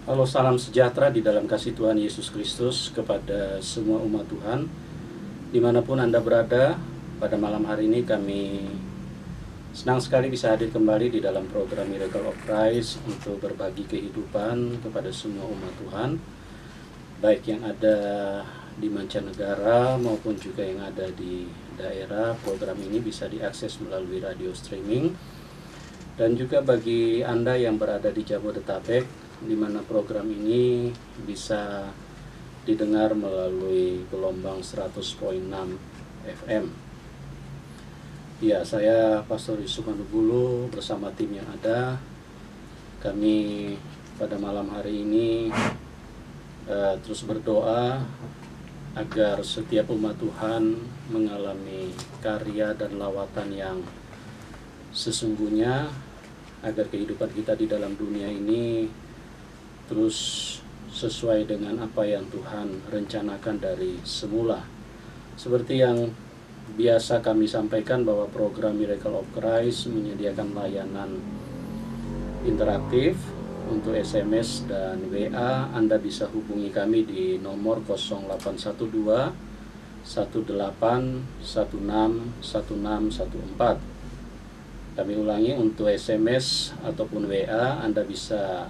Halo, salam sejahtera di dalam kasih Tuhan Yesus Kristus kepada semua umat Tuhan. Dimanapun Anda berada, pada malam hari ini kami senang sekali bisa hadir kembali di dalam program Miracle of Christ untuk berbagi kehidupan kepada semua umat Tuhan, baik yang ada di mancanegara maupun juga yang ada di daerah. Program ini bisa diakses melalui radio streaming, dan juga bagi Anda yang berada di Jabodetabek, di mana program ini bisa didengar melalui gelombang 100.6 FM. Ya, saya Pastor Yusuf Manubulu bersama tim yang ada. Kami pada malam hari ini terus berdoa agar setiap umat Tuhan mengalami karya dan lawatan yang sesungguhnya, agar kehidupan kita di dalam dunia ini terus sesuai dengan apa yang Tuhan rencanakan dari semula. Seperti yang biasa kami sampaikan, bahwa program Miracle of Christ menyediakan layanan interaktif untuk SMS dan WA. Anda bisa hubungi kami di nomor 0812 18 16 1614. Kami ulangi, untuk SMS ataupun WA Anda bisa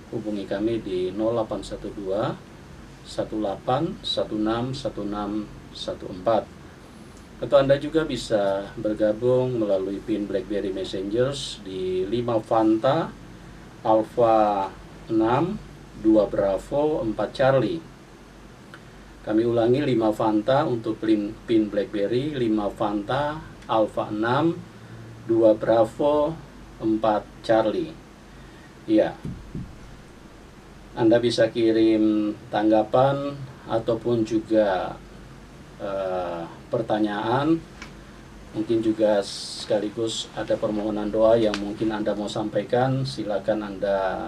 hubungi kami di 0812 18 16 1614. Atau Anda juga bisa bergabung melalui PIN BlackBerry Messengers di 5 Fanta Alpha 6 2 Bravo 4 Charlie. Kami ulangi, 5 Fanta untuk PIN BlackBerry, 5 Fanta Alpha 6 2 Bravo 4 Charlie. Iya, Anda bisa kirim tanggapan ataupun juga pertanyaan. Mungkin juga sekaligus ada permohonan doa yang mungkin Anda mau sampaikan. Silakan Anda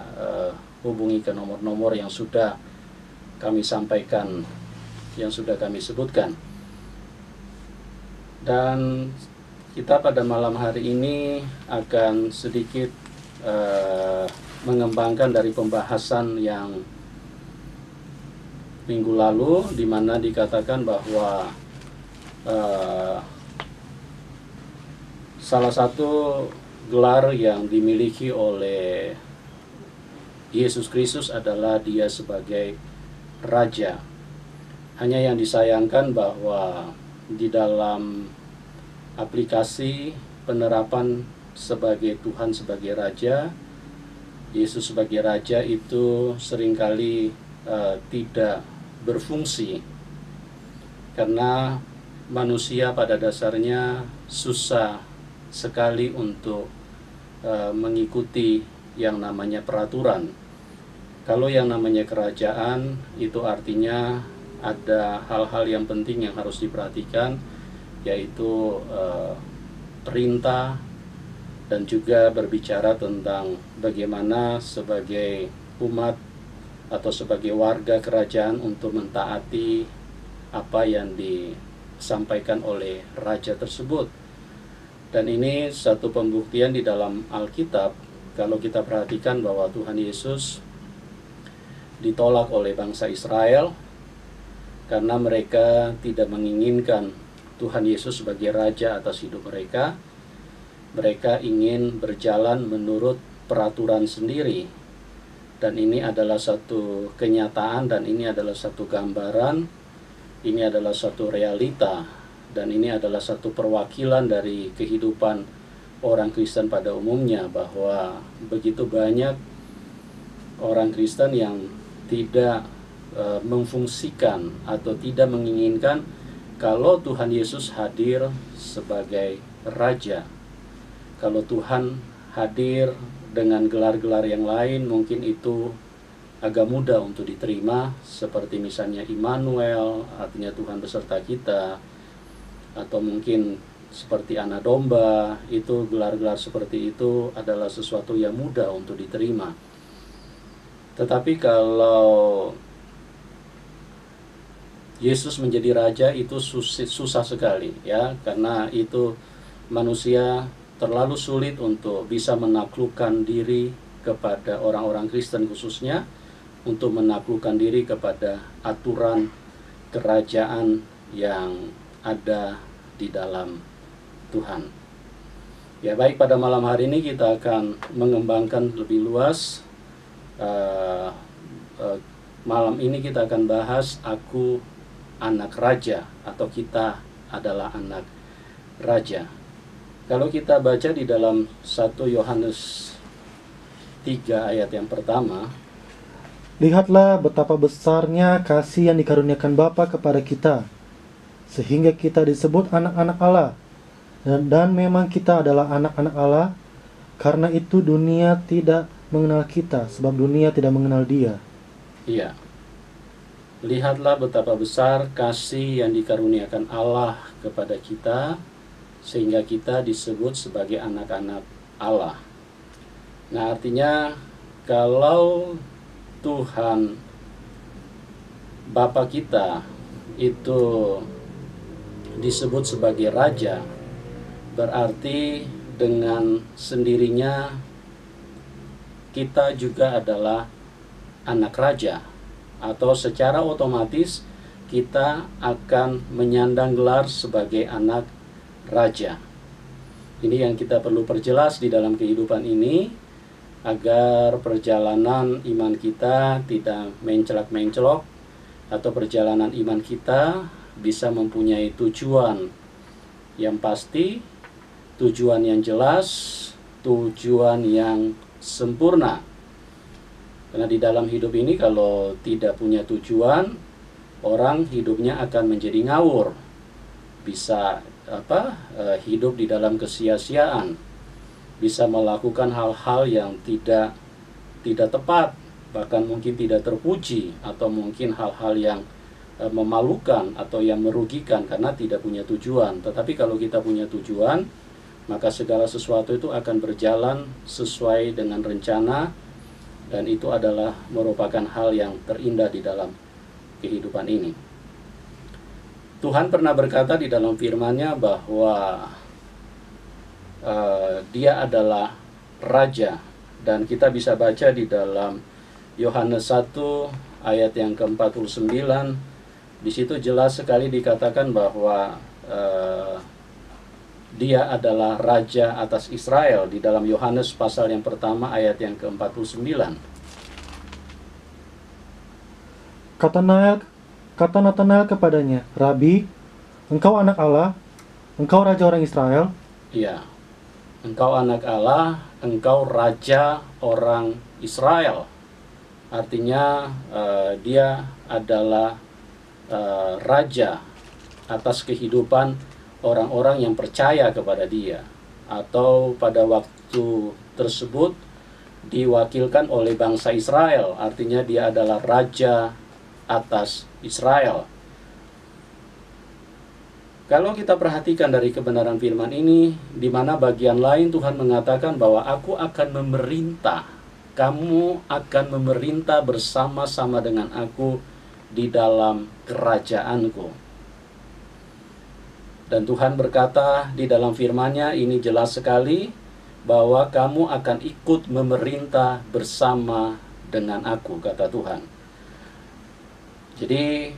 hubungi ke nomor-nomor yang sudah kami sampaikan, yang sudah kami sebutkan. Dan kita pada malam hari ini akan sedikit mengembangkan dari pembahasan yang minggu lalu, di mana dikatakan bahwa salah satu gelar yang dimiliki oleh Yesus Kristus adalah Dia sebagai Raja. Hanya yang disayangkan bahwa di dalam aplikasi penerapan sebagai Tuhan sebagai Raja, Yesus sebagai Raja itu seringkali tidak berfungsi, karena manusia pada dasarnya susah sekali untuk mengikuti yang namanya peraturan. Kalau yang namanya kerajaan, itu artinya ada hal-hal yang penting yang harus diperhatikan, yaitu perintah, dan juga berbicara tentang bagaimana sebagai umat atau sebagai warga kerajaan untuk mentaati apa yang disampaikan oleh raja tersebut. Dan ini satu pembuktian di dalam Alkitab, kalau kita perhatikan bahwa Tuhan Yesus ditolak oleh bangsa Israel karena mereka tidak menginginkan Tuhan Yesus sebagai Raja atas hidup mereka. Mereka ingin berjalan menurut peraturan sendiri. Dan ini adalah satu kenyataan, dan ini adalah satu gambaran, ini adalah satu realita, dan ini adalah satu perwakilan dari kehidupan orang Kristen pada umumnya, bahwa begitu banyak orang Kristen yang tidak memfungsikan atau tidak menginginkan kalau Tuhan Yesus hadir sebagai Raja. Kalau Tuhan hadir dengan gelar-gelar yang lain, mungkin itu agak mudah untuk diterima, seperti misalnya Immanuel, artinya Tuhan beserta kita, atau mungkin seperti anak domba. Itu gelar-gelar seperti itu adalah sesuatu yang mudah untuk diterima. Tetapi kalau Yesus menjadi Raja, itu susah sekali, ya, karena itu manusia terlalu sulit untuk bisa menaklukkan diri kepada orang-orang Kristen khususnya, untuk menaklukkan diri kepada aturan kerajaan yang ada di dalam Tuhan. Ya, baik, pada malam hari ini kita akan mengembangkan lebih luas. Malam ini kita akan bahas aku anak raja, atau kita adalah anak raja. Kalau kita baca di dalam 1 Yohanes 3 ayat yang pertama, lihatlah betapa besarnya kasih yang dikaruniakan Bapa kepada kita, sehingga kita disebut anak-anak Allah. Dan memang kita adalah anak-anak Allah. Karena itu dunia tidak mengenal kita, sebab dunia tidak mengenal Dia. Iya. Lihatlah betapa besar kasih yang dikaruniakan Allah kepada kita, sehingga kita disebut sebagai anak-anak Allah. Nah, artinya kalau Tuhan Bapa kita itu disebut sebagai raja, berarti dengan sendirinya kita juga adalah anak raja, atau secara otomatis kita akan menyandang gelar sebagai anak raja. Ini yang kita perlu perjelas di dalam kehidupan ini, agar perjalanan iman kita tidak mencelak-mencelok, atau perjalanan iman kita bisa mempunyai tujuan yang pasti, tujuan yang jelas, tujuan yang sempurna. Karena di dalam hidup ini kalau tidak punya tujuan, orang hidupnya akan menjadi ngawur. Bisa hidup di dalam kesia-siaan, bisa melakukan hal-hal yang tidak tepat, bahkan mungkin tidak terpuji, atau mungkin hal-hal yang memalukan atau yang merugikan karena tidak punya tujuan. Tetapi kalau kita punya tujuan, maka segala sesuatu itu akan berjalan sesuai dengan rencana, dan itu adalah merupakan hal yang terindah di dalam kehidupan ini. Tuhan pernah berkata di dalam firman-Nya bahwa Dia adalah raja, dan kita bisa baca di dalam Yohanes 1 ayat yang ke-49. Di situ jelas sekali dikatakan bahwa Dia adalah raja atas Israel, di dalam Yohanes pasal yang pertama ayat yang ke-49. Kata Natanael kepadanya, Rabi, engkau anak Allah, engkau raja orang Israel? Iya, engkau anak Allah, engkau raja orang Israel. Artinya Dia adalah raja atas kehidupan orang-orang yang percaya kepada Dia, atau pada waktu tersebut diwakilkan oleh bangsa Israel. Artinya Dia adalah raja atas Israel. Kalau kita perhatikan dari kebenaran firman ini, di mana bagian lain Tuhan mengatakan bahwa aku akan memerintah, kamu akan memerintah bersama-sama dengan aku di dalam kerajaanku. Dan Tuhan berkata di dalam firman-Nya, ini jelas sekali, bahwa kamu akan ikut memerintah bersama dengan aku, kata Tuhan. Jadi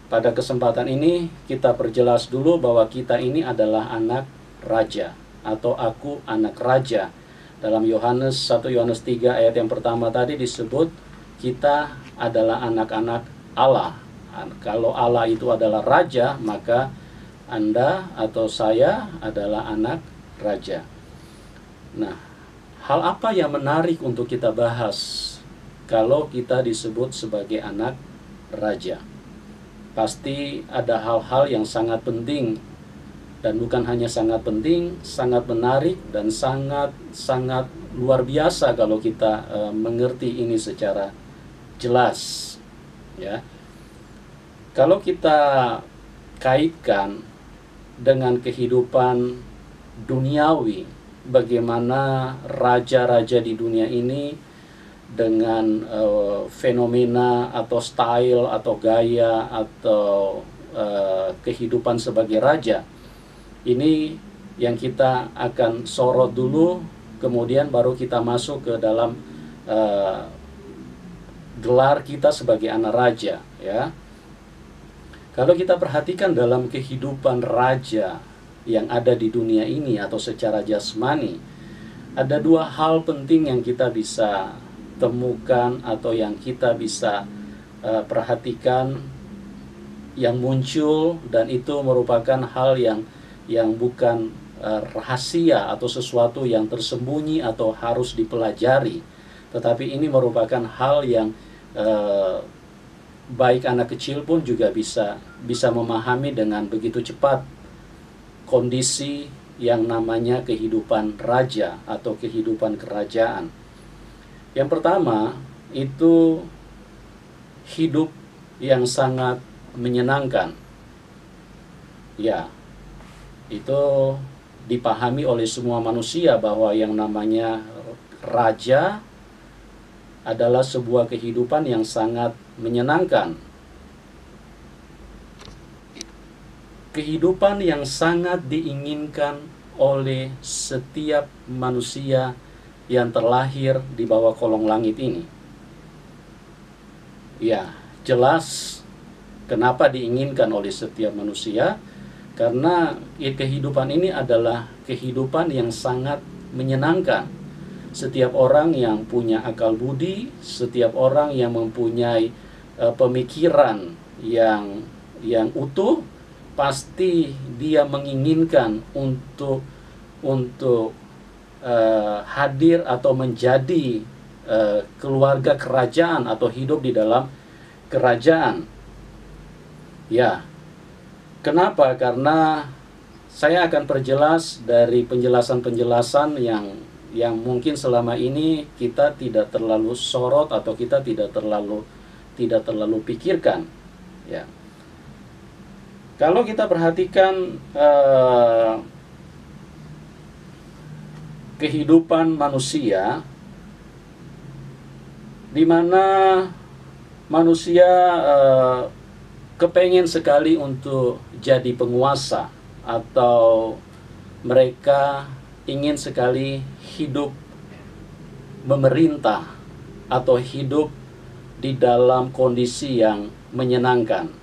pada kesempatan ini kita perjelas dulu bahwa kita ini adalah anak raja, atau aku anak raja. Dalam Yohanes 1 Yohanes 3 ayat yang pertama tadi disebut kita adalah anak-anak Allah. Kalau Allah itu adalah raja, maka Anda atau saya adalah anak raja. Nah, hal apa yang menarik untuk kita bahas kalau kita disebut sebagai anak raja? Pasti ada hal-hal yang sangat penting, dan bukan hanya sangat penting, sangat menarik dan sangat luar biasa kalau kita mengerti ini secara jelas, ya. Kalau kita kaitkan dengan kehidupan duniawi, bagaimana raja-raja di dunia ini dengan fenomena atau style atau gaya atau kehidupan sebagai raja. Ini yang kita akan sorot dulu, kemudian baru kita masuk ke dalam gelar kita sebagai anak raja, ya. Kalau kita perhatikan dalam kehidupan raja yang ada di dunia ini atau secara jasmani, ada dua hal penting yang kita bisa temukan atau yang kita bisa perhatikan yang muncul, dan itu merupakan hal yang bukan rahasia atau sesuatu yang tersembunyi atau harus dipelajari, tetapi ini merupakan hal yang baik anak kecil pun juga bisa memahami dengan begitu cepat kondisi yang namanya kehidupan raja atau kehidupan kerajaan. Yang pertama itu hidup yang sangat menyenangkan. Ya, itu dipahami oleh semua manusia bahwa yang namanya raja adalah sebuah kehidupan yang sangat menyenangkan. Kehidupan yang sangat diinginkan oleh setiap manusia yang terlahir di bawah kolong langit ini. Ya, jelas kenapa diinginkan oleh setiap manusia, karena kehidupan ini adalah kehidupan yang sangat menyenangkan. Setiap orang yang punya akal budi, setiap orang yang mempunyai pemikiran yang utuh, pasti dia menginginkan untuk hadir atau menjadi keluarga kerajaan atau hidup di dalam kerajaan. Ya, kenapa? Karena saya akan perjelas dari penjelasan-penjelasan yang mungkin selama ini kita tidak terlalu sorot atau kita tidak terlalu pikirkan, ya. Kalau kita perhatikan kehidupan manusia, di mana manusia kepengen sekali untuk jadi penguasa, atau mereka ingin sekali hidup memerintah atau hidup di dalam kondisi yang menyenangkan.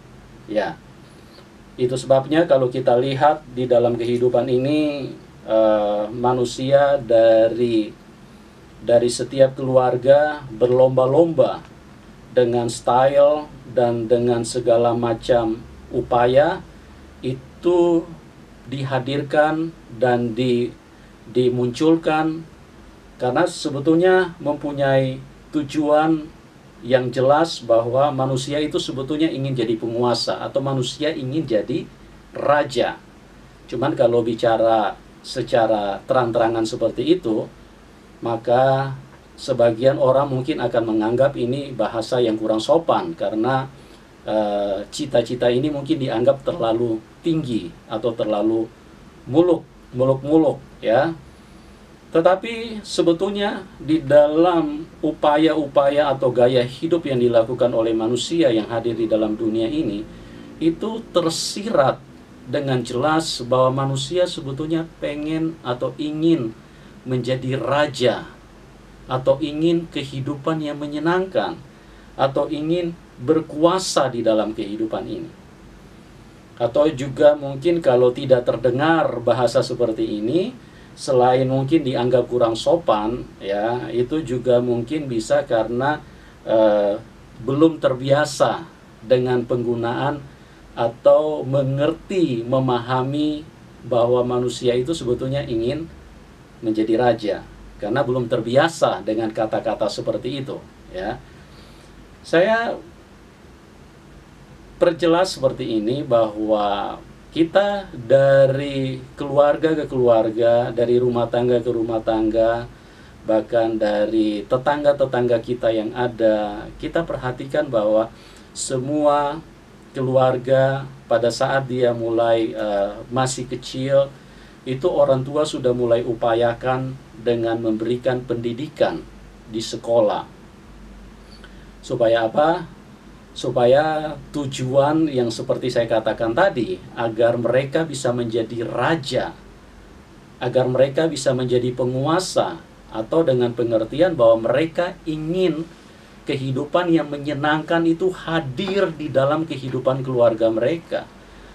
Ya, itu sebabnya kalau kita lihat di dalam kehidupan ini, manusia dari setiap keluarga berlomba-lomba dengan style dan dengan segala macam upaya itu dihadirkan dan dimunculkan karena sebetulnya mempunyai tujuan yang jelas bahwa manusia itu sebetulnya ingin jadi penguasa atau manusia ingin jadi raja. Cuman kalau bicara secara terang-terangan seperti itu, maka sebagian orang mungkin akan menganggap ini bahasa yang kurang sopan karena cita-cita ini mungkin dianggap terlalu tinggi atau terlalu muluk-muluk, ya. Tetapi sebetulnya di dalam upaya-upaya atau gaya hidup yang dilakukan oleh manusia yang hadir di dalam dunia ini, itu tersirat dengan jelas bahwa manusia sebetulnya pengen atau ingin menjadi raja, atau ingin kehidupan yang menyenangkan, atau ingin berkuasa di dalam kehidupan ini. Atau juga mungkin kalau tidak terdengar bahasa seperti ini, selain mungkin dianggap kurang sopan, ya, itu juga mungkin bisa karena belum terbiasa dengan penggunaan atau mengerti, memahami bahwa manusia itu sebetulnya ingin menjadi raja, karena belum terbiasa dengan kata-kata seperti itu, ya. Saya perjelas seperti ini bahwa kita dari keluarga ke keluarga, dari rumah tangga ke rumah tangga, bahkan dari tetangga-tetangga kita yang ada, kita perhatikan bahwa semua keluarga pada saat dia mulai masih kecil, itu orang tua sudah mulai upayakan dengan memberikan pendidikan di sekolah. Supaya apa? Supaya tujuan yang seperti saya katakan tadi, agar mereka bisa menjadi raja, agar mereka bisa menjadi penguasa, atau dengan pengertian bahwa mereka ingin kehidupan yang menyenangkan itu hadir di dalam kehidupan keluarga mereka,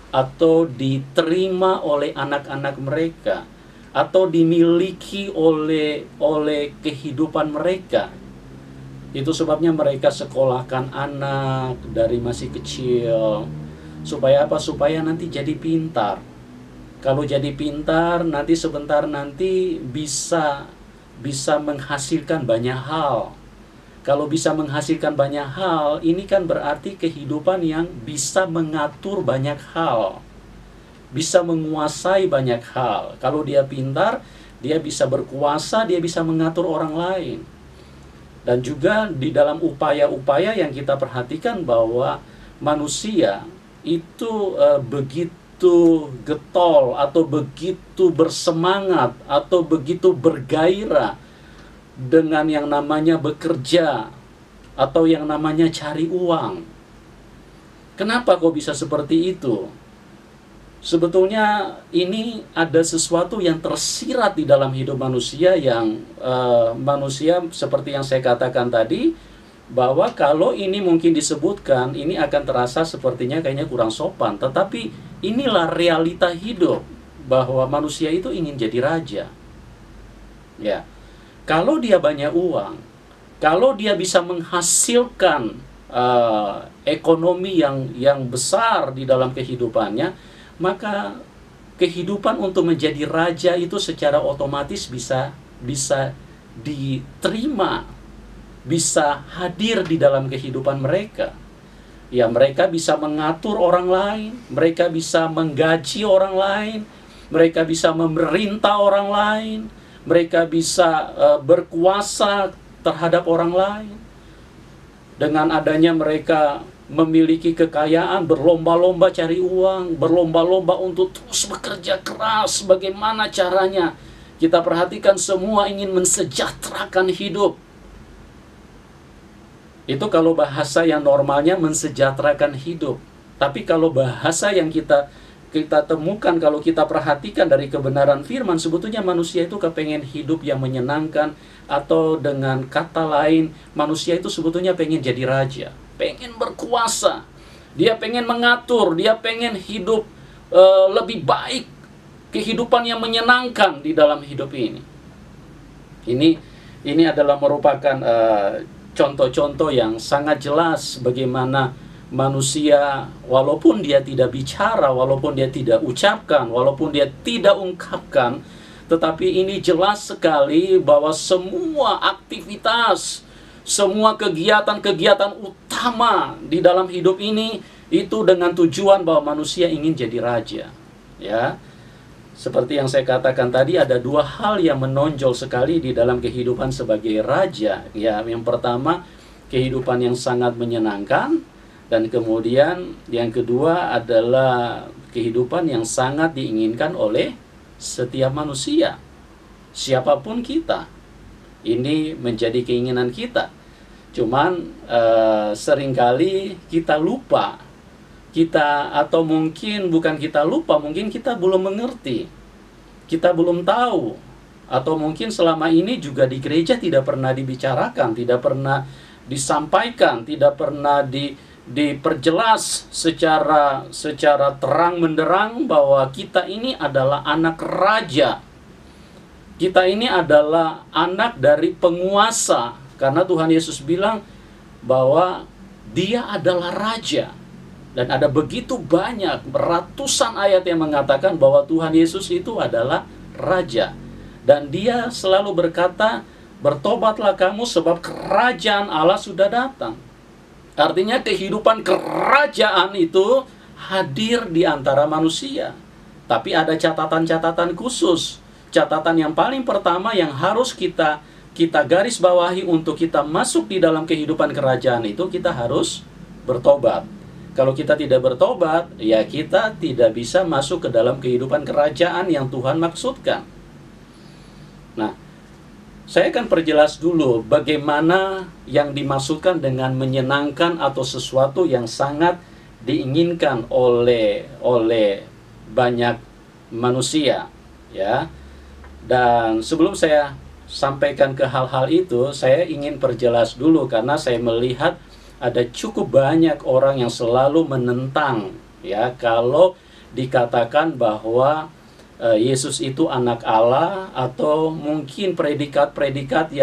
atau diterima oleh anak-anak mereka, atau dimiliki oleh kehidupan mereka. Itu sebabnya mereka sekolahkan anak dari masih kecil. Supaya apa? Supaya nanti jadi pintar. Kalau jadi pintar, nanti sebentar nanti bisa menghasilkan banyak hal. Kalau bisa menghasilkan banyak hal, ini kan berarti kehidupan yang bisa mengatur banyak hal, bisa menguasai banyak hal. Kalau dia pintar, dia bisa berkuasa, dia bisa mengatur orang lain. Dan juga di dalam upaya-upaya yang kita perhatikan bahwa manusia itu begitu getol, atau begitu bersemangat, atau begitu bergairah dengan yang namanya bekerja, atau yang namanya cari uang. Kenapa kok bisa seperti itu? Sebetulnya ini ada sesuatu yang tersirat di dalam hidup manusia, yang manusia seperti yang saya katakan tadi, bahwa kalau ini mungkin disebutkan, ini akan terasa sepertinya kayaknya kurang sopan. Tetapi inilah realita hidup, bahwa manusia itu ingin jadi raja. Ya, kalau dia banyak uang, kalau dia bisa menghasilkan ekonomi yang besar di dalam kehidupannya, maka kehidupan untuk menjadi raja itu secara otomatis bisa diterima, bisa hadir di dalam kehidupan mereka. Ya, mereka bisa mengatur orang lain, mereka bisa menggaji orang lain, mereka bisa memerintah orang lain, mereka bisa berkuasa terhadap orang lain. Dengan adanya mereka memiliki kekayaan, berlomba-lomba cari uang, berlomba-lomba untuk terus bekerja keras. Bagaimana caranya? Kita perhatikan semua ingin mensejahterakan hidup. Itu kalau bahasa yang normalnya mensejahterakan hidup. Tapi kalau bahasa yang kita temukan, kalau kita perhatikan dari kebenaran firman, sebetulnya manusia itu kepengen hidup yang menyenangkan, atau dengan kata lain, manusia itu sebetulnya pengen jadi raja, pengen berkuasa, dia pengen mengatur, dia pengen hidup lebih baik, kehidupan yang menyenangkan di dalam hidup ini. Ini adalah merupakan contoh-contoh yang sangat jelas bagaimana manusia, walaupun dia tidak bicara, walaupun dia tidak ucapkan, walaupun dia tidak ungkapkan, tetapi ini jelas sekali bahwa semua aktivitas, semua kegiatan-kegiatan utama di dalam hidup ini itu dengan tujuan bahwa manusia ingin jadi raja. Ya, seperti yang saya katakan tadi, ada dua hal yang menonjol sekali di dalam kehidupan sebagai raja. Ya, yang pertama, kehidupan yang sangat menyenangkan. Dan kemudian yang kedua adalah kehidupan yang sangat diinginkan oleh setiap manusia, siapapun kita. Ini menjadi keinginan kita. Cuman seringkali kita lupa. Atau mungkin bukan kita lupa, mungkin kita belum mengerti. Kita belum tahu. Atau mungkin selama ini juga di gereja tidak pernah dibicarakan, tidak pernah disampaikan, tidak pernah diperjelas secara terang menderang bahwa kita ini adalah anak raja. Kita ini adalah anak dari penguasa, karena Tuhan Yesus bilang bahwa dia adalah raja. Dan ada begitu banyak, ratusan ayat yang mengatakan bahwa Tuhan Yesus itu adalah raja. Dan dia selalu berkata, bertobatlah kamu sebab kerajaan Allah sudah datang. Artinya kehidupan kerajaan itu hadir di antara manusia. Tapi ada catatan-catatan khusus. Catatan yang paling pertama yang harus kita garis bawahi untuk kita masuk di dalam kehidupan kerajaan itu, kita harus bertobat. Kalau kita tidak bertobat, ya kita tidak bisa masuk ke dalam kehidupan kerajaan yang Tuhan maksudkan. Nah, saya akan perjelas dulu bagaimana yang dimaksudkan dengan menyenangkan atau sesuatu yang sangat diinginkan oleh banyak manusia, ya. Dan sebelum saya sampaikan ke hal-hal itu, saya ingin perjelas dulu karena saya melihat ada cukup banyak orang yang selalu menentang ya kalau dikatakan bahwa Yesus itu anak Allah, atau mungkin predikat-predikat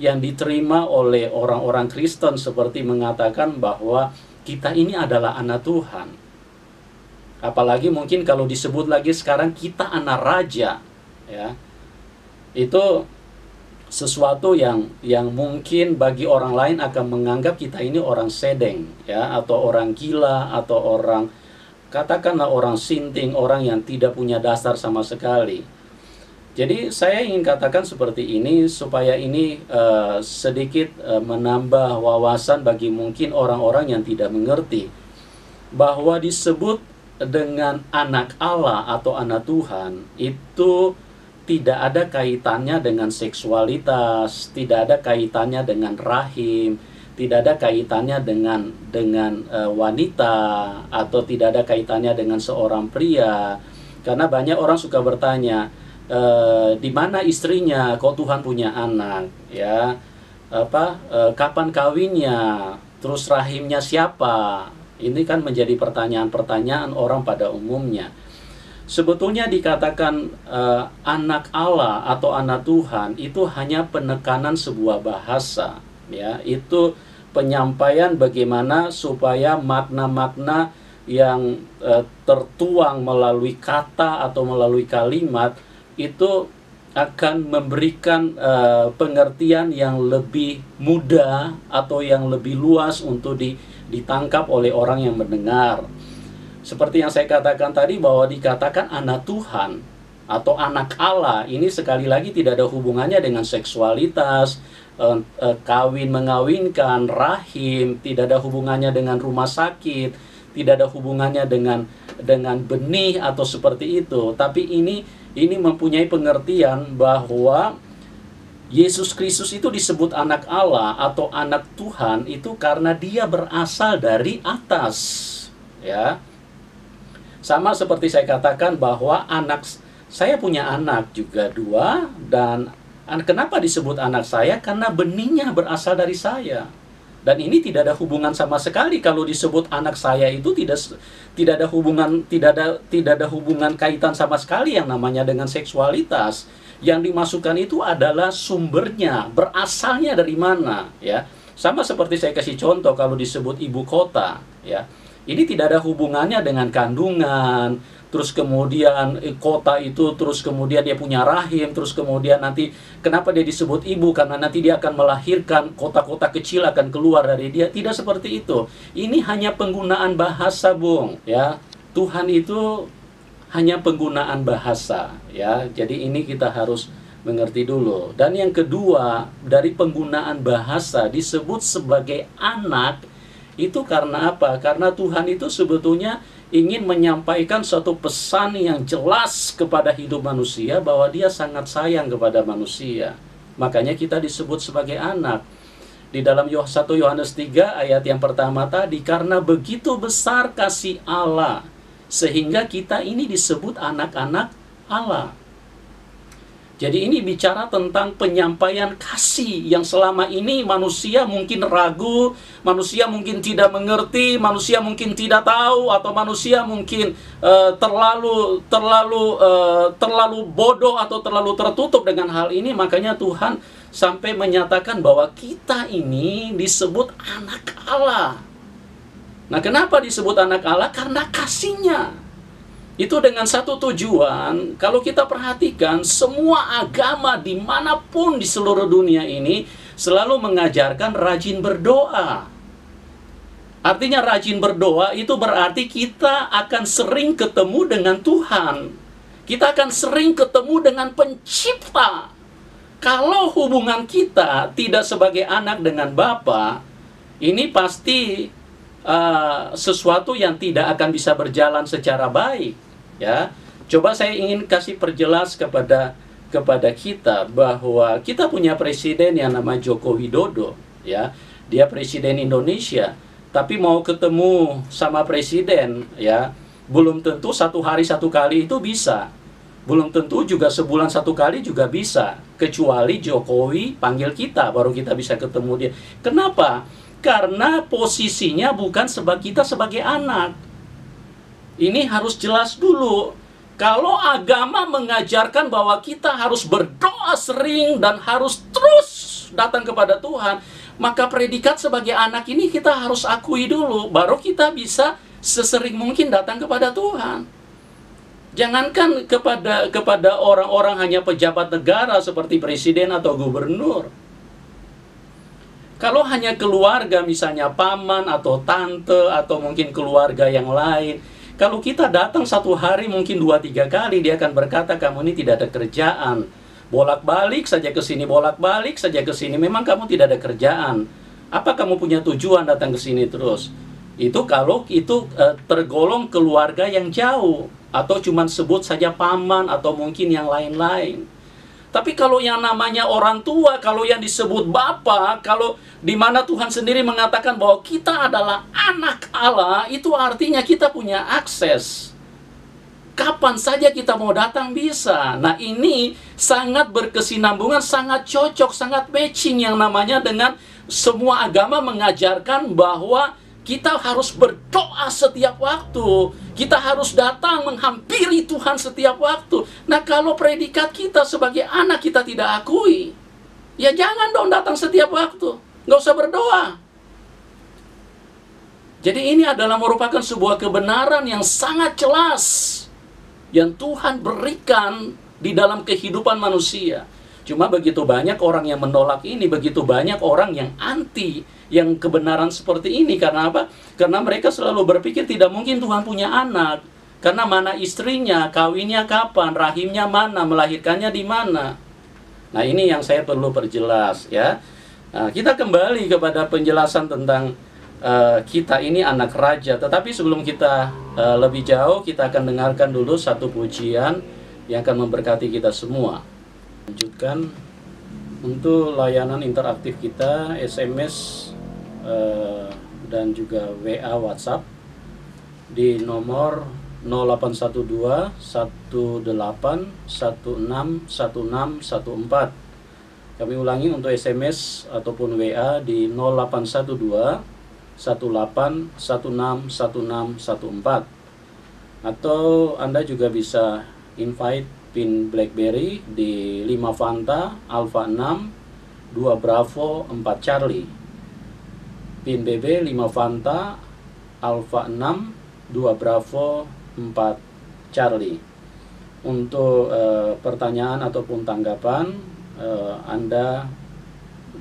yang diterima oleh orang-orang Kristen seperti mengatakan bahwa kita ini adalah anak Tuhan. Apalagi mungkin kalau disebut lagi sekarang kita anak raja, ya. Itu sesuatu yang mungkin bagi orang lain akan menganggap kita ini orang sedeng, ya, atau orang gila, atau orang, katakanlah orang sinting, orang yang tidak punya dasar sama sekali. Jadi saya ingin katakan seperti ini supaya ini sedikit menambah wawasan bagi mungkin orang-orang yang tidak mengerti bahwa disebut dengan anak Allah atau anak Tuhan itu tidak ada kaitannya dengan seksualitas, tidak ada kaitannya dengan rahim, tidak ada kaitannya dengan wanita, atau tidak ada kaitannya dengan seorang pria. Karena banyak orang suka bertanya, di mana istrinya? Kok Tuhan punya anak? Ya, kapan kawinnya? Terus rahimnya siapa? Ini kan menjadi pertanyaan-pertanyaan orang pada umumnya. Sebetulnya dikatakan anak Allah atau anak Tuhan itu hanya penekanan sebuah bahasa, ya. Itu penyampaian bagaimana supaya makna-makna yang tertuang melalui kata atau melalui kalimat itu akan memberikan pengertian yang lebih mudah atau yang lebih luas untuk ditangkap oleh orang yang mendengar. Seperti yang saya katakan tadi bahwa dikatakan anak Tuhan atau anak Allah, ini sekali lagi tidak ada hubungannya dengan seksualitas, kawin mengawinkan, rahim, tidak ada hubungannya dengan rumah sakit, tidak ada hubungannya dengan benih atau seperti itu. Tapi ini mempunyai pengertian bahwa Yesus Kristus itu disebut anak Allah atau anak Tuhan itu karena dia berasal dari atas, ya. Sama seperti saya katakan bahwa saya punya anak juga 2, dan kenapa disebut anak saya? Karena benihnya berasal dari saya. Dan ini tidak ada hubungan sama sekali kalau disebut anak saya itu tidak ada hubungan kaitan sama sekali yang namanya dengan seksualitas. Yang dimasukkan itu adalah sumbernya, berasalnya dari mana, ya. Sama seperti saya kasih contoh kalau disebut ibu kota, ya. Ini tidak ada hubungannya dengan kandungan, terus kemudian kota itu, terus kemudian dia punya rahim, terus kemudian nanti kenapa dia disebut ibu? Karena nanti dia akan melahirkan, kota-kota kecil akan keluar dari dia. Tidak seperti itu. Ini hanya penggunaan bahasa, Bung, ya. Tuhan itu hanya penggunaan bahasa, ya. Jadi ini kita harus mengerti dulu. Dan yang kedua, dari penggunaan bahasa disebut sebagai anak. Itu karena apa? Karena Tuhan itu sebetulnya ingin menyampaikan suatu pesan yang jelas kepada hidup manusia bahwa dia sangat sayang kepada manusia. Makanya kita disebut sebagai anak. Di dalam 1 Yohanes 3 ayat yang pertama tadi, karena begitu besar kasih Allah sehingga kita ini disebut anak-anak Allah. Jadi ini bicara tentang penyampaian kasih yang selama ini manusia mungkin ragu, manusia mungkin tidak mengerti, manusia mungkin tidak tahu, atau manusia mungkin terlalu bodoh atau terlalu tertutup dengan hal ini. Makanya Tuhan sampai menyatakan bahwa kita ini disebut anak Allah. Nah, kenapa disebut anak Allah? Karena kasihnya. Itu dengan satu tujuan. Kalau kita perhatikan, semua agama dimanapun di seluruh dunia ini selalu mengajarkan rajin berdoa. Artinya rajin berdoa itu berarti kita akan sering ketemu dengan Tuhan. Kita akan sering ketemu dengan Pencipta. Kalau hubungan kita tidak sebagai anak dengan Bapa, ini pasti sesuatu yang tidak akan bisa berjalan secara baik. Ya, coba saya ingin kasih perjelas kepada kita bahwa kita punya presiden yang nama Joko Widodo, ya. Dia presiden Indonesia, tapi mau ketemu sama presiden, ya, belum tentu satu hari satu kali itu bisa. Belum tentu juga sebulan satu kali juga bisa. Kecuali Jokowi panggil kita, baru kita bisa ketemu dia. Kenapa? Karena posisinya bukan kita sebagai anak. Ini harus jelas dulu. Kalau agama mengajarkan bahwa kita harus berdoa sering dan harus terus datang kepada Tuhan, maka predikat sebagai anak ini kita harus akui dulu, baru kita bisa sesering mungkin datang kepada Tuhan. Jangankan kepada orang-orang hanya pejabat negara seperti presiden atau gubernur. Kalau hanya keluarga, misalnya paman atau tante atau mungkin keluarga yang lain, kalau kita datang satu hari mungkin 2-3 kali, dia akan berkata, kamu ini tidak ada kerjaan. Bolak-balik saja ke sini, bolak-balik saja ke sini. Memang kamu tidak ada kerjaan. Apa kamu punya tujuan datang ke sini terus? Itu kalau itu tergolong keluarga yang jauh, atau cuma sebut saja paman atau mungkin yang lain-lain. Tapi kalau yang namanya orang tua, kalau yang disebut Bapa, kalau di mana Tuhan sendiri mengatakan bahwa kita adalah anak Allah, itu artinya kita punya akses. Kapan saja kita mau datang bisa. Nah, ini sangat berkesinambungan, sangat cocok, sangat matching yang namanya dengan semua agama mengajarkan bahwa kita harus berdoa setiap waktu. Kita harus datang menghampiri Tuhan setiap waktu. Nah, kalau predikat kita sebagai anak kita tidak akui, ya jangan dong datang setiap waktu. Nggak usah berdoa. Jadi ini adalah merupakan sebuah kebenaran yang sangat jelas yang Tuhan berikan di dalam kehidupan manusia. Cuma begitu banyak orang yang menolak ini, begitu banyak orang yang anti yang kebenaran seperti ini. Karena apa? Karena mereka selalu berpikir tidak mungkin Tuhan punya anak. Karena mana istrinya, kawinnya kapan, rahimnya mana, melahirkannya di mana. Nah, ini yang saya perlu perjelas ya. Nah, kita kembali kepada penjelasan tentang kita ini anak raja. Tetapi sebelum kita lebih jauh, kita akan dengarkan dulu satu pujian yang akan memberkati kita semua. Lanjutkan untuk layanan interaktif kita, SMS dan juga WA WhatsApp di nomor 0812 18 16 1614. Kami ulangi untuk SMS ataupun WA di 0812 18 16 1614. Atau Anda juga bisa invite pin BlackBerry di 5 Fanta Alpha 6 2 Bravo 4 Charlie. Pin BB 5 Fanta Alpha 6 2 Bravo 4 Charlie. Untuk pertanyaan ataupun tanggapan, Anda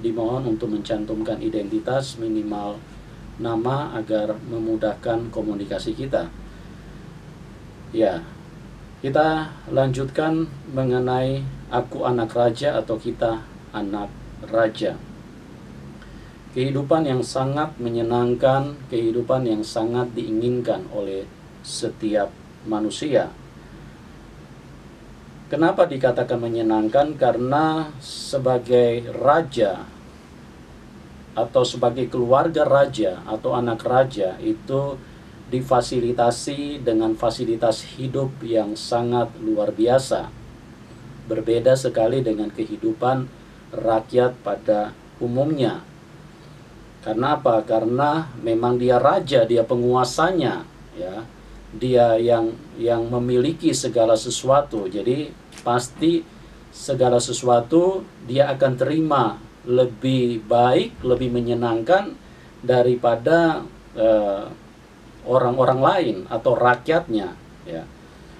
dimohon untuk mencantumkan identitas, minimal nama, agar memudahkan komunikasi kita. Ya, kita lanjutkan mengenai aku anak raja atau kita anak raja. Kehidupan yang sangat menyenangkan, kehidupan yang sangat diinginkan oleh setiap manusia. Kenapa dikatakan menyenangkan? Karena sebagai raja atau sebagai keluarga raja atau anak raja itu difasilitasi dengan fasilitas hidup yang sangat luar biasa. Berbeda sekali dengan kehidupan rakyat pada umumnya. Karena apa? Karena memang dia raja, dia penguasanya, ya. Dia yang memiliki segala sesuatu. Jadi pasti segala sesuatu dia akan terima lebih baik, lebih menyenangkan daripada orang-orang lain atau rakyatnya, ya.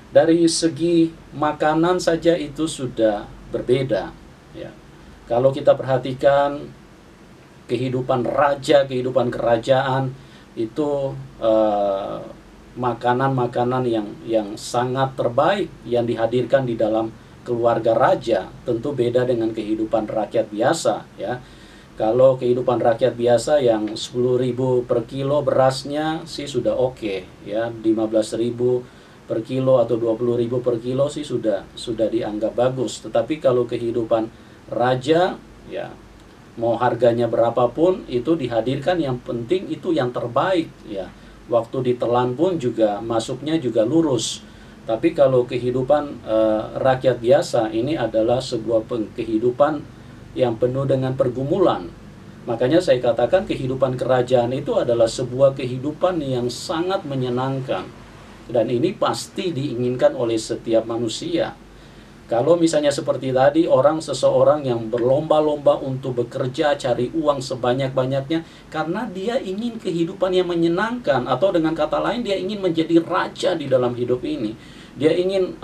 Dari segi makanan saja itu sudah berbeda, ya. Kalau kita perhatikan kehidupan raja, kehidupan kerajaan itu makanan-makanan yang sangat terbaik yang dihadirkan di dalam keluarga raja tentu beda dengan kehidupan rakyat biasa, ya. Kalau kehidupan rakyat biasa yang 10.000 per kilo berasnya sih sudah oke, ya. 15.000 per kilo atau 20.000 per kilo sih sudah dianggap bagus. Tetapi kalau kehidupan raja, ya, mau harganya berapapun itu dihadirkan, yang penting itu yang terbaik, ya. Waktu ditelan pun juga masuknya juga lurus. Tapi kalau kehidupan rakyat biasa ini adalah sebuah kehidupan yang penuh dengan pergumulan. Makanya saya katakan kehidupan kerajaan itu adalah sebuah kehidupan yang sangat menyenangkan. Dan ini pasti diinginkan oleh setiap manusia. Kalau misalnya seperti tadi, seseorang yang berlomba-lomba untuk bekerja, cari uang sebanyak-banyaknya, karena dia ingin kehidupan yang menyenangkan, atau dengan kata lain, dia ingin menjadi raja di dalam hidup ini. Dia ingin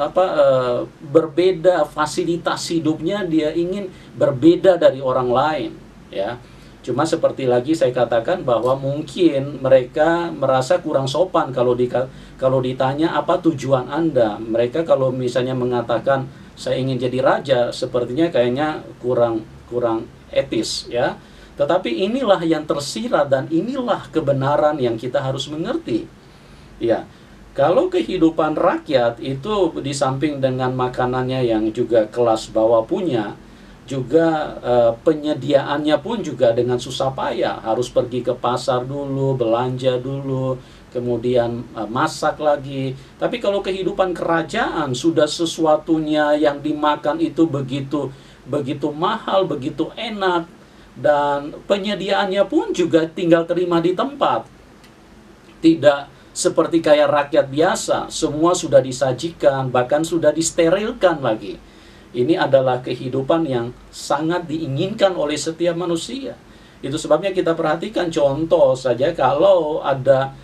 berbeda fasilitas hidupnya, dia ingin berbeda dari orang lain, ya. Cuma seperti lagi saya katakan bahwa mungkin mereka merasa kurang sopan kalau ditanya apa tujuan Anda. Mereka kalau misalnya mengatakan saya ingin jadi raja, sepertinya kayaknya kurang etis, ya. Tetapi inilah yang tersirat dan inilah kebenaran yang kita harus mengerti. Ya. Kalau kehidupan rakyat itu di samping dengan makanannya yang juga kelas bawah punya, juga penyediaannya pun juga dengan susah payah. Harus pergi ke pasar dulu, belanja dulu, kemudian masak lagi. Tapi kalau kehidupan kerajaan, sudah sesuatunya yang dimakan itu begitu mahal, begitu enak, dan penyediaannya pun juga tinggal terima di tempat. Tidak seperti kayak rakyat biasa, semua sudah disajikan, bahkan sudah disterilkan lagi. Ini adalah kehidupan yang sangat diinginkan oleh setiap manusia. Itu sebabnya kita perhatikan contoh saja kalau ada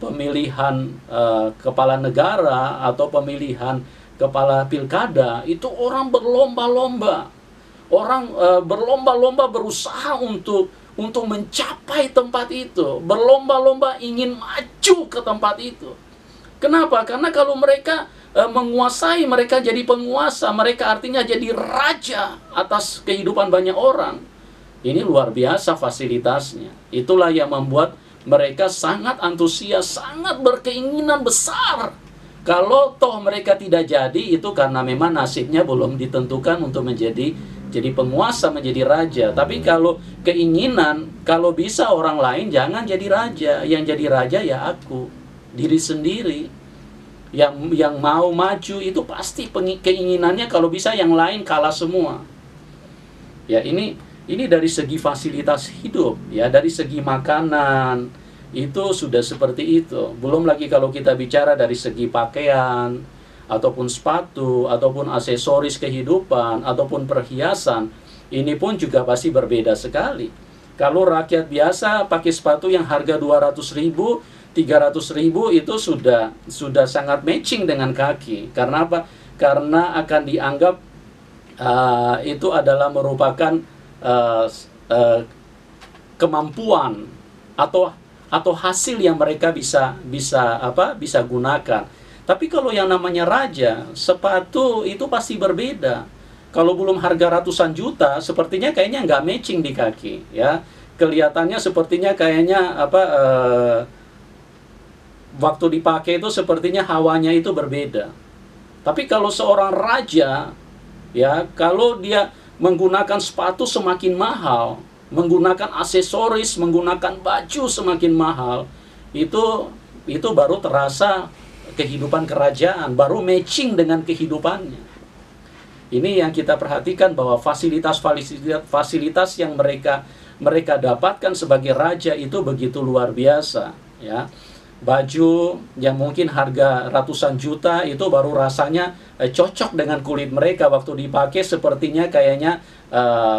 pemilihan kepala negara atau pemilihan kepala pilkada, itu orang berlomba-lomba. Orang berlomba-lomba berusaha untuk mencapai tempat itu, berlomba-lomba ingin maju ke tempat itu. Kenapa? Karena kalau mereka menguasai, mereka jadi penguasa, mereka artinya jadi raja atas kehidupan banyak orang. Ini luar biasa fasilitasnya. Itulah yang membuat mereka sangat antusias, sangat berkeinginan besar. Kalau toh mereka tidak jadi, itu karena memang nasibnya belum ditentukan untuk menjadi penguasa, menjadi raja. Tapi kalau keinginan, kalau bisa orang lain jangan jadi raja. Yang jadi raja ya aku, diri sendiri. Yang mau maju itu pasti keinginannya kalau bisa yang lain kalah semua. Ya, ini dari segi fasilitas hidup, ya, dari segi makanan itu sudah seperti itu. Belum lagi kalau kita bicara dari segi pakaian, ataupun sepatu, ataupun aksesoris kehidupan, ataupun perhiasan, ini pun juga pasti berbeda sekali. Kalau rakyat biasa pakai sepatu yang harga 200.000, 300.000 itu sudah sangat matching dengan kaki. Karena apa? Karena akan dianggap itu adalah merupakan kemampuan atau hasil yang mereka bisa gunakan. Tapi kalau yang namanya raja, sepatu itu pasti berbeda. Kalau belum harga ratusan juta, sepertinya kayaknya nggak matching di kaki, ya. Kelihatannya sepertinya kayaknya waktu dipakai itu sepertinya hawanya itu berbeda. Tapi kalau seorang raja, ya, kalau dia menggunakan sepatu semakin mahal, menggunakan aksesoris, menggunakan baju semakin mahal, itu baru terasa kehidupan kerajaan, baru matching dengan kehidupannya. Ini yang kita perhatikan bahwa fasilitas yang mereka dapatkan sebagai raja itu begitu luar biasa, ya. Baju yang mungkin harga ratusan juta itu baru rasanya cocok dengan kulit mereka waktu dipakai, sepertinya kayaknya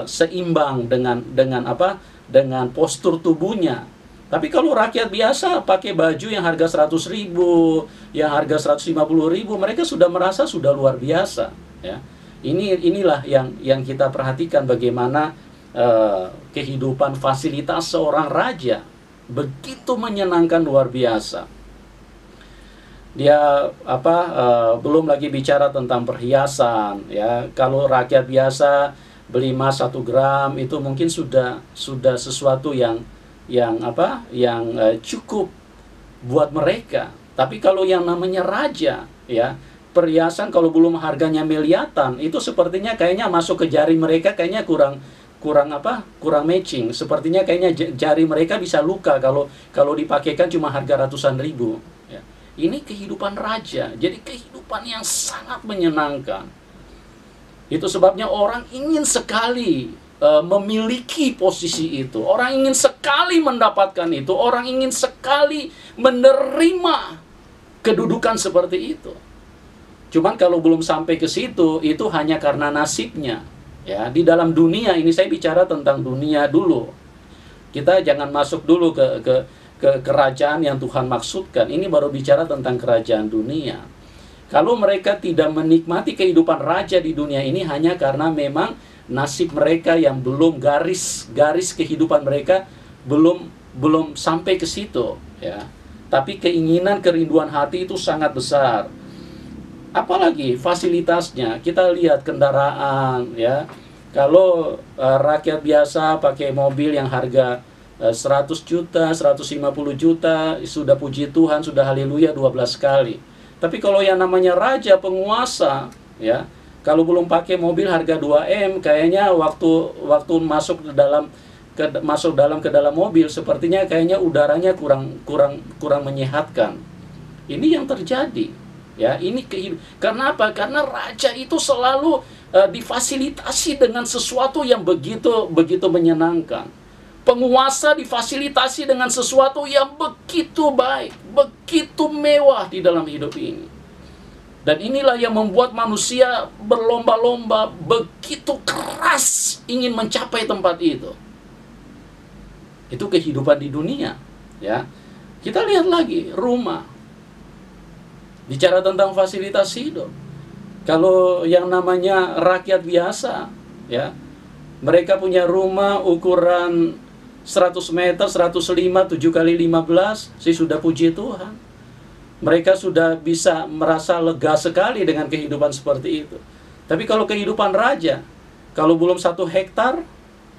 seimbang dengan postur tubuhnya. Tapi kalau rakyat biasa pakai baju yang harga 100.000, yang harga 150.000, mereka sudah merasa sudah luar biasa, ya. Inilah yang kita perhatikan bagaimana kehidupan fasilitas seorang raja begitu menyenangkan luar biasa. Dia belum lagi bicara tentang perhiasan, ya. Kalau rakyat biasa beli emas 1 gram itu mungkin sudah sesuatu yang cukup buat mereka. Tapi kalau yang namanya raja, ya, perhiasan kalau belum harganya miliaran, itu sepertinya kayaknya masuk ke jari mereka kayaknya kurang matching. Sepertinya kayaknya jari mereka bisa luka kalau dipakaikan cuma harga ratusan ribu, ya. Ini kehidupan raja, jadi kehidupan yang sangat menyenangkan. Itu sebabnya orang ingin sekali memiliki posisi itu. Orang ingin sekali mendapatkan itu. Orang ingin sekali menerima kedudukan seperti itu. Cuman kalau belum sampai ke situ, itu hanya karena nasibnya. Ya, di dalam dunia ini, saya bicara tentang dunia dulu. Kita jangan masuk dulu ke kerajaan yang Tuhan maksudkan. Ini baru bicara tentang kerajaan dunia. Kalau mereka tidak menikmati kehidupan raja di dunia ini hanya karena memang nasib mereka yang belum garis kehidupan mereka belum sampai ke situ, ya. Tapi keinginan, kerinduan hati itu sangat besar. Apalagi fasilitasnya, kita lihat kendaraan, ya. Kalau rakyat biasa pakai mobil yang harga 100 juta, 150 juta, sudah puji Tuhan, sudah haleluya 12 kali. Tapi kalau yang namanya raja, penguasa, ya, kalau belum pakai mobil harga 2M, kayaknya waktu masuk ke dalam mobil, sepertinya kayaknya udaranya kurang menyehatkan. Ini yang terjadi, ya. Karena apa? Karena raja itu selalu difasilitasi dengan sesuatu yang begitu menyenangkan. Penguasa difasilitasi dengan sesuatu yang begitu baik, begitu mewah di dalam hidup ini. Dan inilah yang membuat manusia berlomba-lomba begitu keras ingin mencapai tempat itu. Itu kehidupan di dunia, ya. Kita lihat lagi rumah. Bicara tentang fasilitas hidup. Kalau yang namanya rakyat biasa, ya, mereka punya rumah ukuran 100 meter, 105, 7 kali 15, saya sudah puji Tuhan. Mereka sudah bisa merasa lega sekali dengan kehidupan seperti itu. Tapi kalau kehidupan raja, kalau belum 1 hektar,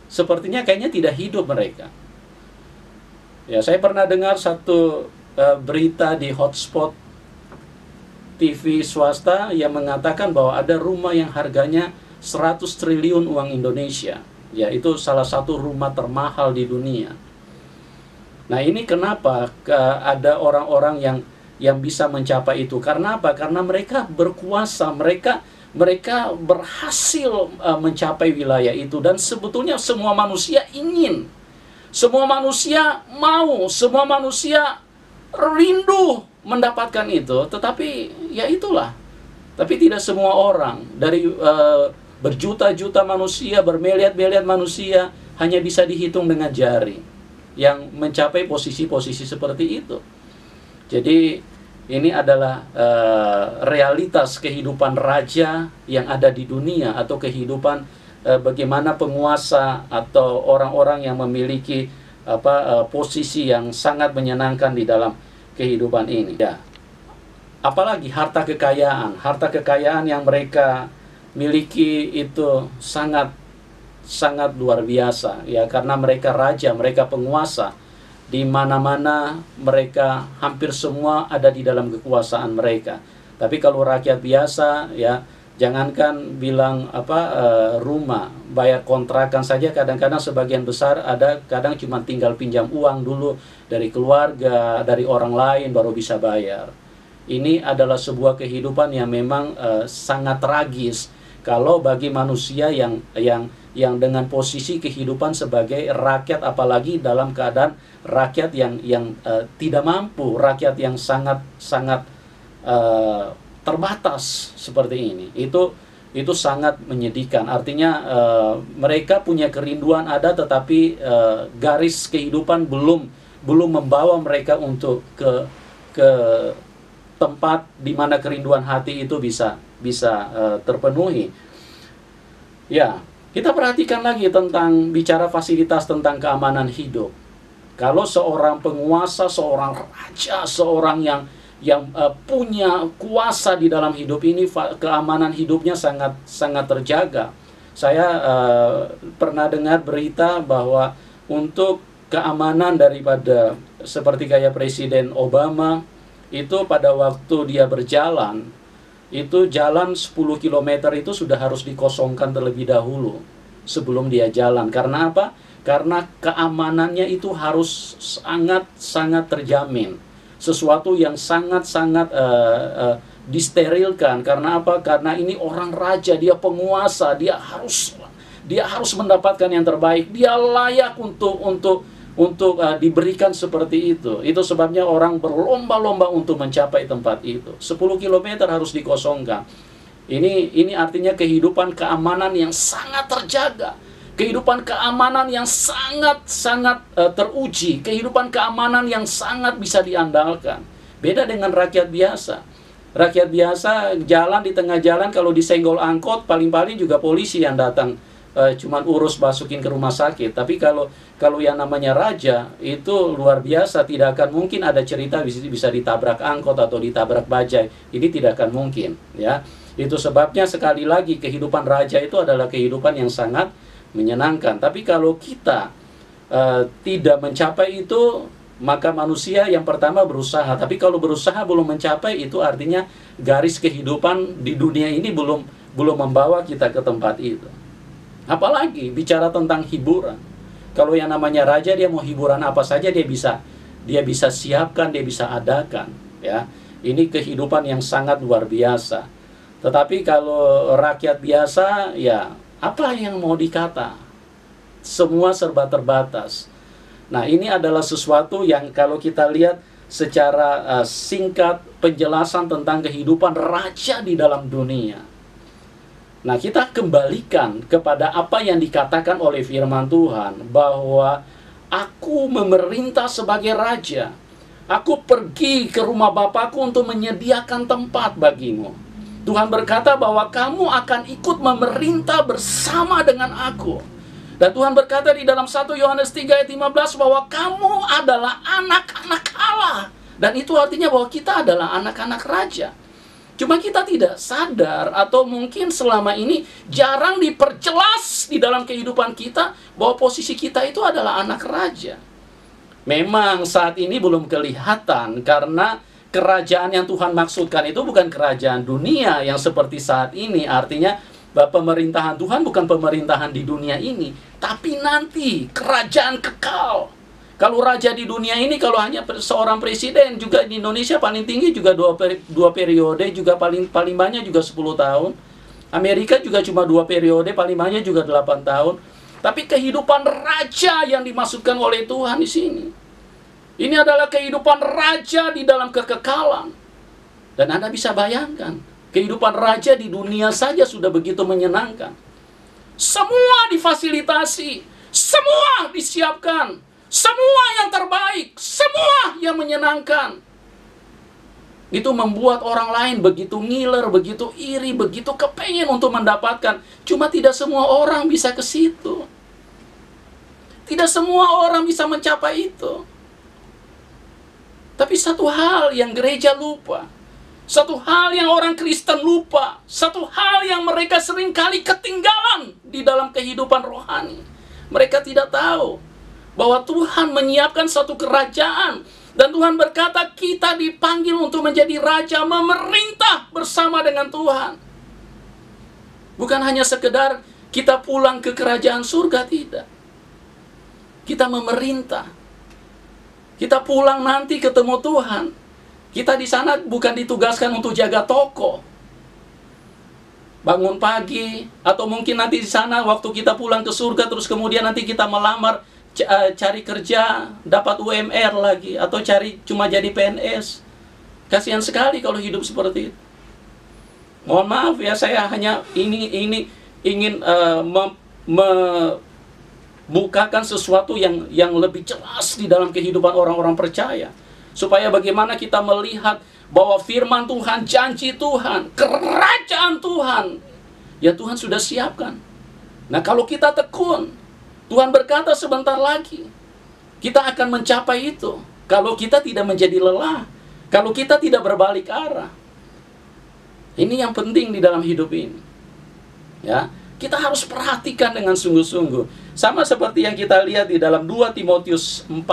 sepertinya kayaknya tidak hidup mereka. Ya, saya pernah dengar satu berita di Hotspot TV swasta yang mengatakan bahwa ada rumah yang harganya 100 triliun uang Indonesia. Ya, itu salah satu rumah termahal di dunia. Nah, ini kenapa ada orang-orang yang bisa mencapai itu? Karena apa? Karena mereka berkuasa, mereka berhasil mencapai wilayah itu. Dan sebetulnya semua manusia ingin, semua manusia mau, semua manusia rindu mendapatkan itu. Tetapi ya itulah. Tapi tidak semua orang dari berjuta-juta manusia, bermiliar-miliar manusia, hanya bisa dihitung dengan jari yang mencapai posisi-posisi seperti itu. Jadi ini adalah realitas kehidupan raja yang ada di dunia, atau kehidupan bagaimana penguasa atau orang-orang yang memiliki posisi yang sangat menyenangkan di dalam kehidupan ini. Ya. Apalagi harta kekayaan yang mereka miliki itu sangat luar biasa, ya, karena mereka raja, mereka penguasa. Di mana-mana mereka hampir semua ada di dalam kekuasaan mereka. Tapi kalau rakyat biasa, ya, jangankan bilang rumah, bayar kontrakan saja kadang-kadang sebagian besar kadang cuma tinggal pinjam uang dulu dari keluarga, dari orang lain baru bisa bayar. Ini adalah sebuah kehidupan yang memang sangat tragis kalau bagi manusia yang dengan posisi kehidupan sebagai rakyat, apalagi dalam keadaan rakyat yang tidak mampu, rakyat yang sangat terbatas seperti ini. Itu sangat menyedihkan. Artinya mereka punya kerinduan ada, tetapi garis kehidupan belum membawa mereka untuk ke tempat di mana kerinduan hati itu bisa terpenuhi. Ya, kita perhatikan lagi tentang bicara fasilitas tentang keamanan hidup. Kalau seorang penguasa, seorang raja, seorang yang punya kuasa di dalam hidup ini, keamanan hidupnya sangat terjaga. Saya pernah dengar berita bahwa untuk keamanan daripada seperti kayak Presiden Obama, itu pada waktu dia berjalan, itu jalan 10 km itu sudah harus dikosongkan terlebih dahulu sebelum dia jalan. Karena apa? Karena keamanannya itu harus sangat terjamin. sesuatu yang sangat-sangat disterilkan. Karena apa? Karena ini orang raja, dia penguasa, dia harus mendapatkan yang terbaik, dia layak untuk diberikan seperti itu. Itu sebabnya orang berlomba-lomba untuk mencapai tempat itu. 10 km harus dikosongkan. Ini artinya kehidupan keamanan yang sangat terjaga, kehidupan keamanan yang sangat teruji, kehidupan keamanan yang sangat bisa diandalkan. Beda dengan rakyat biasa. Rakyat biasa jalan di tengah jalan, kalau disenggol angkot, paling-paling juga polisi yang datang, cuman urus masukin ke rumah sakit. Tapi kalau yang namanya raja, itu luar biasa. Tidak akan mungkin ada cerita bisa ditabrak angkot atau ditabrak bajai. Ini tidak akan mungkin, ya. Itu sebabnya sekali lagi kehidupan raja itu adalah kehidupan yang sangat menyenangkan. Tapi kalau kita tidak mencapai itu, maka manusia yang pertama berusaha. Tapi kalau berusaha belum mencapai, itu artinya garis kehidupan di dunia ini belum membawa kita ke tempat itu. Apalagi bicara tentang hiburan. Kalau yang namanya raja, dia mau hiburan apa saja dia bisa siapkan, dia bisa adakan, ya. Ini kehidupan yang sangat luar biasa. Tetapi kalau rakyat biasa, ya apa yang mau dikata? Semua serba terbatas. Nah, ini adalah sesuatu yang kalau kita lihat secara singkat penjelasan tentang kehidupan raja di dalam dunia. Nah, kita kembalikan kepada apa yang dikatakan oleh firman Tuhan, bahwa aku memerintah sebagai raja. Aku pergi ke rumah Bapakku untuk menyediakan tempat bagimu. Tuhan berkata bahwa kamu akan ikut memerintah bersama dengan aku. Dan Tuhan berkata di dalam 1 Yohanes 3 ayat 15 bahwa kamu adalah anak-anak Allah. Dan itu artinya bahwa kita adalah anak-anak raja. Cuma kita tidak sadar, atau mungkin selama ini jarang diperjelas di dalam kehidupan kita bahwa posisi kita itu adalah anak raja. Memang saat ini belum kelihatan, karena kerajaan yang Tuhan maksudkan itu bukan kerajaan dunia yang seperti saat ini. Artinya pemerintahan Tuhan bukan pemerintahan di dunia ini, tapi nanti kerajaan kekal. Kalau raja di dunia ini, kalau hanya seorang presiden, juga di Indonesia paling tinggi juga dua periode, juga paling banyak juga 10 tahun. Amerika juga cuma 2 periode, paling banyak juga 8 tahun. Tapi kehidupan raja yang dimaksudkan oleh Tuhan di sini, ini adalah kehidupan raja di dalam kekekalan. Dan Anda bisa bayangkan, kehidupan raja di dunia saja sudah begitu menyenangkan. Semua difasilitasi, semua disiapkan, semua yang terbaik, semua yang menyenangkan. Itu membuat orang lain begitu ngiler, begitu iri, begitu kepengen untuk mendapatkan. Cuma tidak semua orang bisa ke situ. Tidak semua orang bisa mencapai itu. Tapi satu hal yang gereja lupa, satu hal yang orang Kristen lupa, satu hal yang mereka seringkali ketinggalan di dalam kehidupan rohani. Mereka tidak tahu bahwa Tuhan menyiapkan satu kerajaan. Dan Tuhan berkata kita dipanggil untuk menjadi raja, memerintah bersama dengan Tuhan. Bukan hanya sekedar kita pulang ke kerajaan surga, tidak. Kita memerintah. Kita pulang nanti ketemu Tuhan. Kita di sana bukan ditugaskan untuk jaga toko, bangun pagi, atau mungkin nanti di sana waktu kita pulang ke surga terus kemudian nanti kita melamar, cari kerja, dapat UMR lagi, atau cuma jadi PNS. Kasihan sekali kalau hidup seperti itu. Mohon maaf ya, saya hanya ingin bukakan sesuatu yang lebih jelas di dalam kehidupan orang-orang percaya, supaya bagaimana kita melihat bahwa firman Tuhan, janji Tuhan, kerajaan Tuhan, ya Tuhan sudah siapkan. Nah, kalau kita tekun, Tuhan berkata sebentar lagi kita akan mencapai itu. Kalau kita tidak menjadi lelah, kalau kita tidak berbalik arah. Ini yang penting di dalam hidup ini, ya. Kita harus perhatikan dengan sungguh-sungguh. Sama seperti yang kita lihat di dalam 2 Timotius 4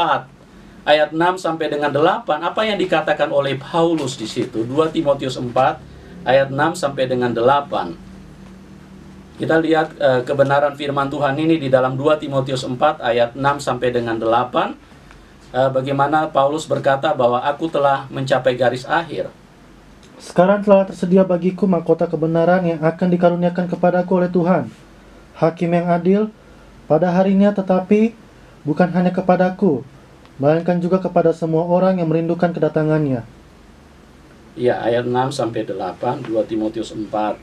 ayat 6 sampai dengan 8, apa yang dikatakan oleh Paulus di situ. 2 Timotius 4 ayat 6 sampai dengan 8. Kita lihat kebenaran firman Tuhan ini di dalam 2 Timotius 4 ayat 6 sampai dengan 8. bagaimana Paulus berkata bahwa aku telah mencapai garis akhir. Sekarang telah tersedia bagiku mahkota kebenaran yang akan dikaruniakan kepadaku oleh Tuhan, Hakim yang adil, pada harinya, tetapi bukan hanya kepadaku, melainkan juga kepada semua orang yang merindukan kedatangannya. Ya, ayat 6-8, 2 Timotius 4.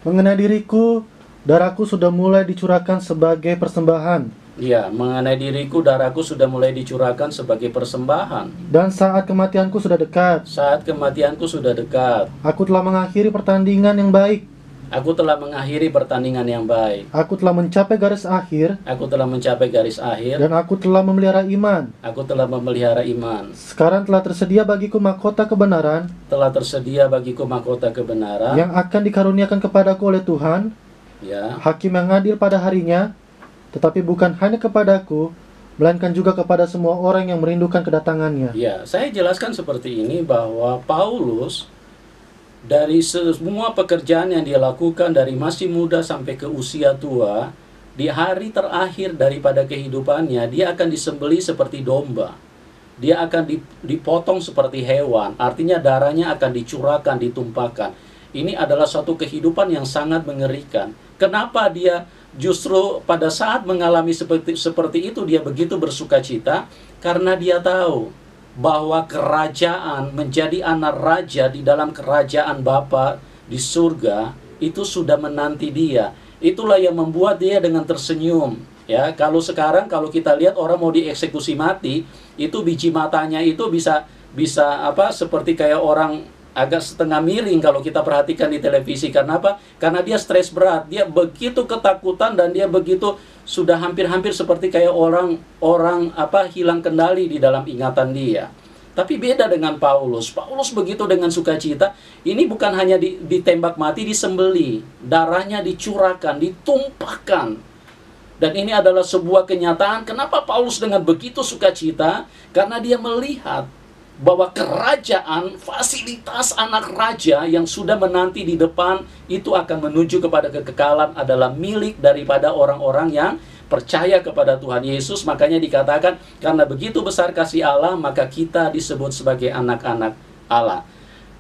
Mengenai diriku, darahku sudah mulai dicurahkan sebagai persembahan, Ya, mengenai diriku, darahku sudah mulai dicurahkan sebagai persembahan. dan saat kematianku sudah dekat. Saat kematianku sudah dekat. Aku telah mengakhiri pertandingan yang baik. Aku telah mengakhiri pertandingan yang baik. Aku telah mencapai garis akhir, Aku telah mencapai garis akhir. dan aku telah memelihara iman. Aku telah memelihara iman. Sekarang telah tersedia bagiku mahkota kebenaran Telah tersedia bagiku mahkota kebenaran. yang akan dikaruniakan kepadaku oleh Tuhan, Ya, Hakim yang adil pada harinya, tetapi bukan hanya kepadaku, melainkan juga kepada semua orang yang merindukan kedatangannya. ya, saya jelaskan seperti ini bahwa Paulus dari semua pekerjaan yang dia lakukan dari masih muda sampai ke usia tua, di hari terakhir daripada kehidupannya, dia akan disembelih seperti domba. Dia akan dipotong seperti hewan, artinya darahnya akan dicurahkan, ditumpahkan. Ini adalah suatu kehidupan yang sangat mengerikan. Kenapa dia justru pada saat mengalami seperti itu dia begitu bersuka cita? Karena dia tahu bahwa kerajaan, menjadi anak raja di dalam kerajaan Bapa di surga itu sudah menanti dia. Itulah yang membuat dia dengan tersenyum. Ya, kalau sekarang kalau kita lihat orang mau dieksekusi mati, itu biji matanya itu bisa seperti kayak orang agak setengah miring kalau kita perhatikan di televisi. Karena apa? Karena dia stres berat, dia begitu ketakutan, dan dia begitu sudah hampir-hampir seperti kayak orang hilang kendali di dalam ingatan dia. Tapi beda dengan Paulus. Paulus begitu dengan sukacita. Ini bukan hanya ditembak mati, disembeli, darahnya dicurahkan, ditumpahkan. Dan ini adalah sebuah kenyataan. Kenapa Paulus dengan begitu sukacita? Karena dia melihat bahwa kerajaan, fasilitas anak raja yang sudah menanti di depan itu akan menuju kepada kekekalan adalah milik daripada orang-orang yang percaya kepada Tuhan Yesus. Makanya dikatakan, karena begitu besar kasih Allah, maka kita disebut sebagai anak-anak Allah.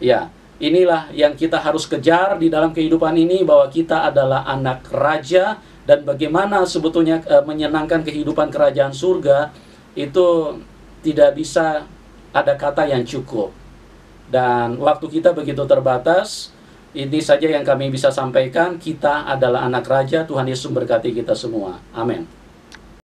Ya, inilah yang kita harus kejar di dalam kehidupan ini, bahwa kita adalah anak raja. Dan bagaimana sebetulnya menyenangkan kehidupan kerajaan surga, itu tidak bisa ada kata yang cukup. Dan waktu kita begitu terbatas. Ini saja yang kami bisa sampaikan. Kita adalah anak raja. Tuhan Yesus memberkati kita semua. Amin.